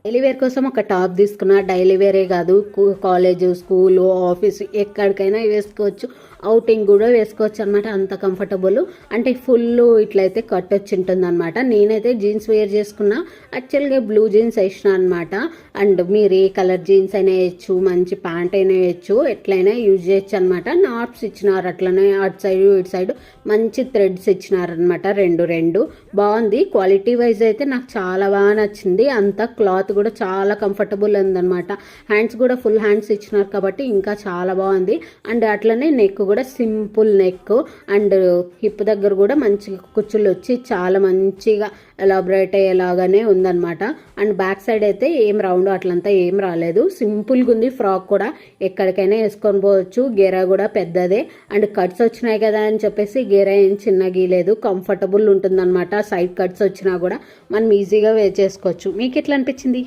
Daily wear కోసం ఒక top తీసుకున్నా. డైలీ వేరే కాదు, కాలేజ్, స్కూల్, ఆఫీస్ ఎక్కడికైనా వేసుకోవచ్చు. అవుటింగ్ కూడా వేసుకోవచ్చు అనమాట. అంత కంఫర్టబుల్, అంటే ఫుల్ ఇట్లయితే కట్ వచ్చి ఉంటుంది అనమాట. నేనైతే జీన్స్ వేర్ చేసుకున్నా. యాక్చువల్గా బ్లూ జీన్స్ వేసిన అనమాట. అండ్ మీరు ఏ కలర్ జీన్స్ అయినా వేయచ్చు, మంచి ప్యాంట్ అయినా వేయచ్చు, ఎట్లయినా యూజ్ చేయొచ్చు అనమాట. నాట్స్ ఇచ్చినారు, అట్లనే అటు సైడ్ ఇటు సైడ్ మంచి థ్రెడ్స్ ఇచ్చినారనమాట. రెండు బాగుంది. క్వాలిటీ వైజ్ అయితే నాకు చాలా బాగా నచ్చింది. అంతా క్లాత్ కూడా చాలా కంఫర్టబుల్ ఉందన్నమాట. హ్యాండ్స్ కూడా ఫుల్ హ్యాండ్స్ ఇచ్చినారు కాబట్టి ఇంకా చాలా బాగుంది. అండ్ అట్లనే నెక్ కూడా సింపుల్ నెక్, అండ్ హిప్ దగ్గర కూడా మంచిగా కుచ్చులు వచ్చి చాలా మంచిగా ఎలాబరేట్ అయ్యేలాగానే ఉందన్నమాట. అండ్ బ్యాక్ సైడ్ అయితే ఏం రౌండ్ అట్లంతా ఏం రాలేదు. సింపుల్గా ఉంది. ఫ్రాక్ కూడా ఎక్కడికైనా వేసుకొని పోవచ్చు. గేరా కూడా పెద్దదే. అండ్ కట్స్ వచ్చినాయి కదా అని చెప్పేసి గేరా ఏం చిన్న గీలేదు. కంఫర్టబుల్ ఉంటుందన్నమాట. సైడ్ కట్స్ వచ్చినా కూడా మనం ఈజీగా వేర్ చేసుకోవచ్చు. మీకు ఎట్లా అనిపించింది?